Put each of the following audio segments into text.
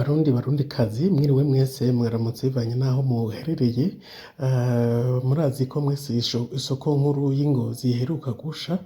Barundi kazi mwiriwe mwese mwaramutse bivanye naho muherereye. Murazi ko mwese isoko nkuru y'Ingozi iheruka gusha,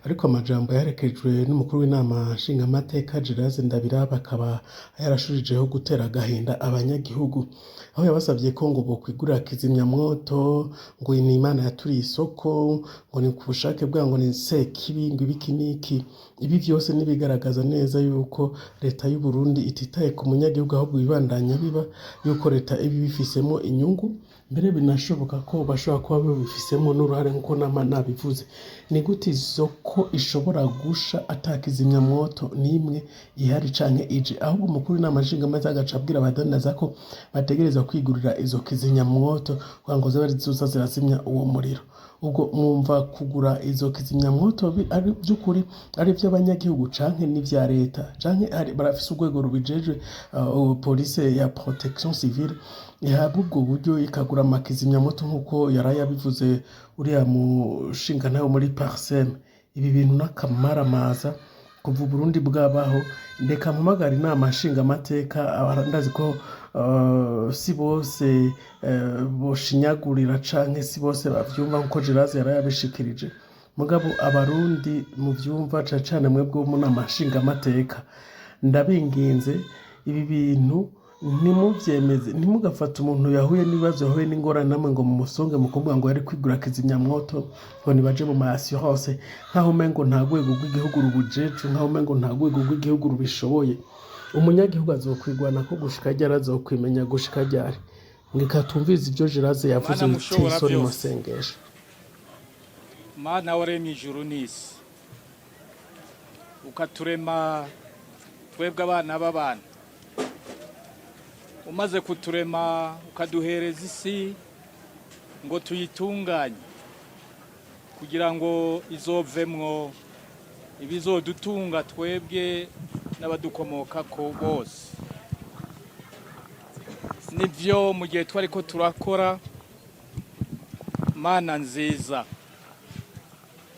ariko amajambo yaherekejwe n'umukuru w'inama nshingamateka Gelase Ndabirabe akaba yarashujijeho gutera agahinda abanyagihugu, aho yabasavye ko ngo bokwigurira kizimyamwoto, ngo ni Imana yaturiye isoko, ngo ni ku bushake bwabo, ngo ni sekibi, ngo ibiki niki. Ibi vyose nibigaragaza neza yuko leta y'u Burundi ititaye ku munyagihugu, ahubwo ibandanya biba yuko leta ibi bifisemo inyungu, mbere binashoboka ko bashobora kuba babifisemo n'uruhare nk'uko nabivuze. Ni gute isoko ishobora gusha atakizimyamwoto n'imwe ihari canke ije, ahubwo umukuru w'inama nshingamateka agaca abwira abadandaza ko bategereza kwigurira izo kizimyamwoto kugira ngo zibe zizoza zirazimya uwo muriro. Ubwo mwumva kugura izo kizimyamwoto ari by'ukuri ari by'abanyagihugu canke n'ivya leta, canke barafise urwego rubijejwe, police ya protection civile ihabwa ubwo buryo ikagura amakizimyamwoto nk'uko yaraye abivuze uriya mushinga nawe muri parsem. Ibi bintu n'akamaramaza kuva Burundi bwabaho. Ndeka mpamagara inama nshingamateka, ndazi ko si bose boshinyagurira canke si bose bavyumva nkuko Gelase yaraye abishikirije, mugabo abarundi muvyumva cane mwebwe mu nama nshingamateka, ndabinginze ibi bintu ntimuvyemeze, ntimugafata umuntu yahuye n'ibibazo, yahuye n'ingorane namwe ngo mumusonge mukuvuga ngo yari kwigura kizimyamwoto, ngo nibaje mu assurance nkaho umengo nta rwego rw'igihugu rubujejwe, nkaho umengo nta rwego rw'igihugu rubishoboye. Umunyagihugu azokwigwana ko gushika ryari, azokwimenya gushika ryari. Ngeka tumvize ivyo Gelase yavuze biteye isoni mu sengesho. Mana waremye ijuru n'isi, ukaturema twebwe abana b'abantu, umaze kuturema ukaduhereza isi ngo tuyitunganye kugira ngo izovemwo ibizodutunga twebwe n'abadukomokako bose. Nivyo mu gihe twariko turakora, Mana nziza,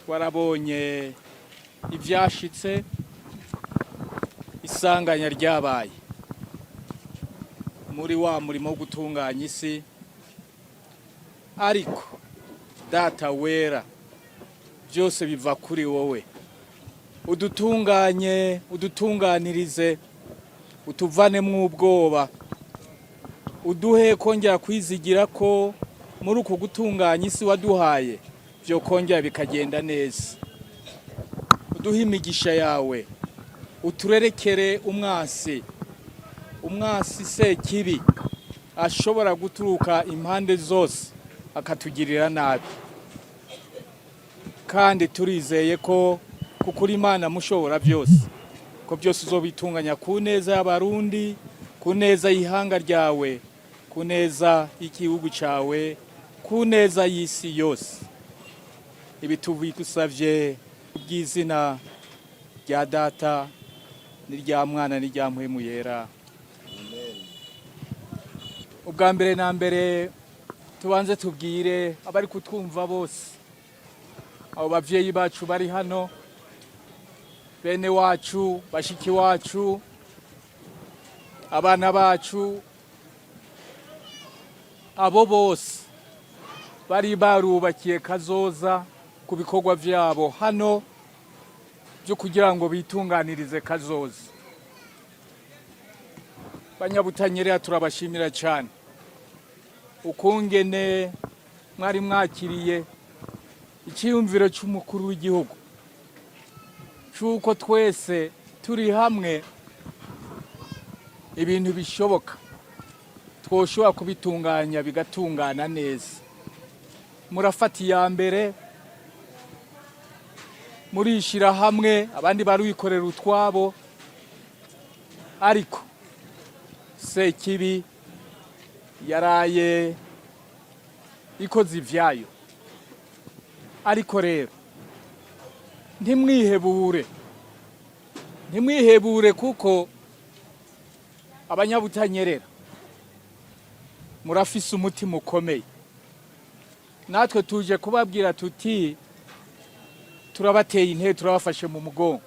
twarabonye ivyashitse, isanganya ryabaye muri wa murimo wo gutunganya isi, ariko Data wera, byose biva kuri wowe. Udutunganye, udutunganirize, utuvanemwo ubwoba, uduhe kongera kwizigira ko muri uko gutunganya isi waduhaye byo kongera bikagenda neza. Uduhe imigisha yawe, uturerekere umwasi sekibi ashobora guturuka impande zose akatugirira nabi, kandi turizeye ko kukuri Imana mushobora byose, ko byose uzobitunganya ku neza y'abarundi, ku neza y'ihanga ryawe, ku neza y'igihugu cyawe, ku neza y'isi yose. Ibi tubigusavye ubw'izina rya Data n'irya Mwana n'irya Mpwemu Yera. Ubwa mbere na mbere tubanze tubwire abari kutwumva bose, abo bavyeyi bacu bari hano, bene wacu, bashiki wacu, abana bacu, abo bose bari barubakiye kazoza ku bikorwa vyabo hano byo kugira ngo bitunganirize kazoza. Banyabutanyerera turabashimira cyane ukungene mwari mwakiriye icyiyumviro cy'umukuru w'igihugu cyuko twese turi hamwe ibintu bishoboka twoshobora kubitunganya bigatungana neza. Murafata iya mbere, murishira hamwe, abandi baruyikorera utwabo, ariko sekibi yaraye ikoze ivyayo. Ariko rero ntimwihebure kuko abanyabutanyerera murafise umutima ukomeye. Natwe tuje kubabwira tuti turabateye intege, turabafashe mu mugongo,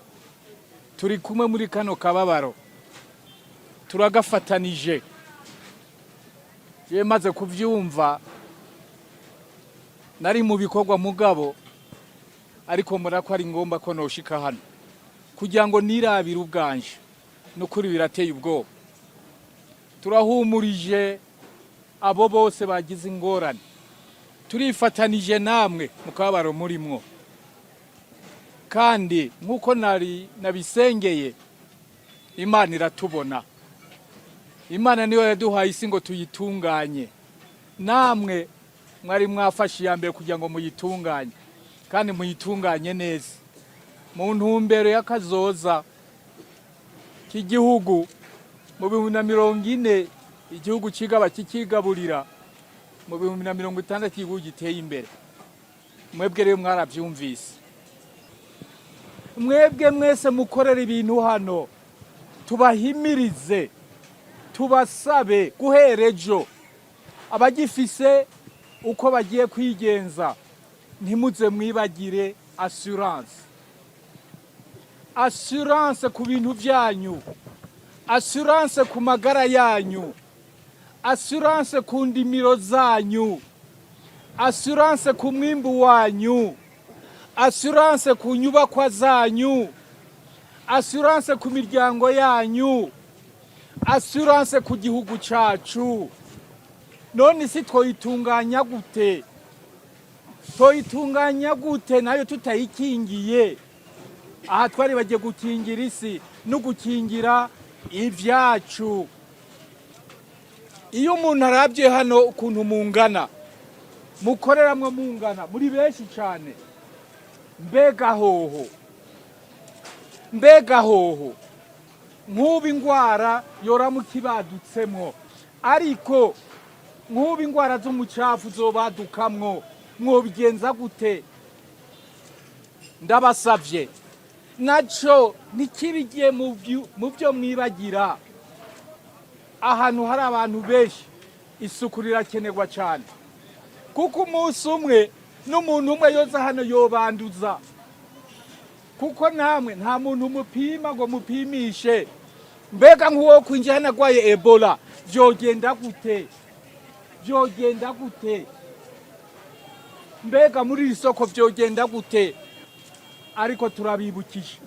turi kumwe muri kano kababaro. turagafatanije. Je maze kuvyumva nari mu bikorwa mugabo, ariko murako ari ngomba ko noshika hano kugira ngo nirabire ubwanje, nukuri birateye ubwoba. Turahumurije abo bose bagize ingorane, turifatanije namwe mu kababaro murimwo, kandi nk'uko nabisengeye, Imana iratubona. Imana niyo yaduhaye isi ngo tuyitunganye, namwe mwari mwafashe iya mbere kugira ngo muyitunganye, kandi muyitunganye neza mu ntumbero y'akazoza k'igihugu. Mu 2040 igihugu kigaba kikigaburira, mu 2060 igihugu giteye imbere. Mwebwe rero mwaravyumvise, mwebwe mwese mukorera ibintu hano, tubahimirize tubasabe guhera ejo abagifise uko bagiye kwigenza, ntimuze mwibagire assurance ku bintu byanyu, assurance ku magara yanyu, assurance ku ndimiro zanyu, assurance ku mwimbu wanyu, assurance ku nyubakwa zanyu, assurance ku miryango yanyu, assurance ku gihugu cacu. None si twoyitunganya gute? Twoyitunganya gute nayo tutayikingiye? Aha twari bagiye gukingira isi no gukingira ivyacu. Iyo umuntu arabye hano ukuntu mungana, mukoreramwe mungana, muri benshi cyane, mbega hoho nk'ubu ingwara yoramuka ibadutsemwo, ariko nk'ubu ingwara z'umucafu zobadukamwo, mwobigenza gute? Ndabasavye naco ntikibigiye mu byo mwibagira. Ahantu hari abantu benshi isuku rirakenerwa cyane, kuko umunsi umwe n'umuntu umwe yoza hano yobanduza, kuko namwe nta muntu mupima ngo mupimishe. Mbega nk'uwo kwinjira hano agwaye Ebola vyogenda gute? Vyogenda gute? Mbega muri iri soko vyogenda gute? Ariko turabibukije,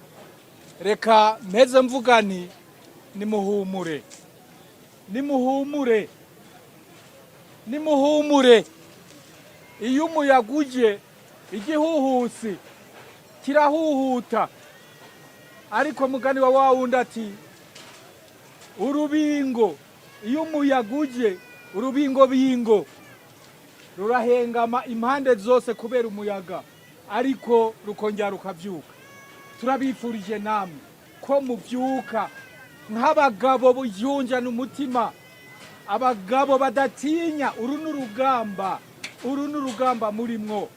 reka mpeze mvuga nti nimuhumure, nimuhumure, nimuhumure. Iyo umuyaga uje, igihuhusi kirahuhuta, ariko mugani wa wundi ati urubingo, iyo umuyaga uje, urubingo bingo rurahengama impande zose kubera umuyaga, ariko rukongera rukavyuka. Turabifurije namwe ko muvyuka nk'abagabo bujunjana umutima, abagabo badatinya. Uru n'urugamba murimwo,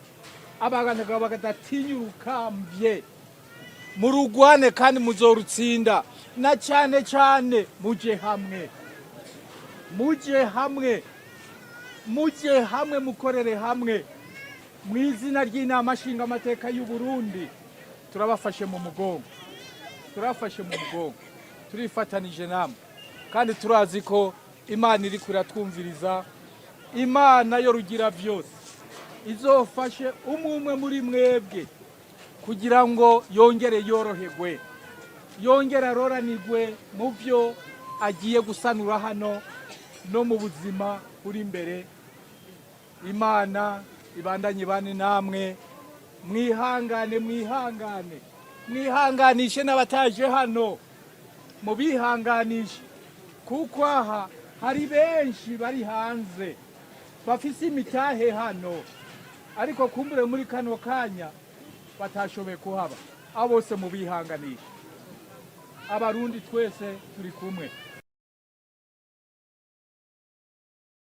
abagabo badatinya urukambye, murugwane kandi muzorutsinda. Na cyane cyane muje hamwe, mukorere hamwe mu izina ry'inama nshingamateka y'u Burundi. Turabafashe mu mugongo, turifatanije namwe, kandi turazi ko Imana iri kuratwumviriza. Imana yo rugira byose izofashe umwe muri mwebwe kugira ngo yongere yoroherwe, yongere aroranirwe mu byo agiye gusanura hano no mu buzima buri imbere. Imana ibandanye bane namwe, mwihanganishe n'abataje hano, mubihanganishe, kuko aha hari benshi bari hanze bafise imitahe hano, ariko kumbure muri kano kanya batashoboye kuhaba. Abo bose mubihanganishe. Abarundi twese turi kumwe.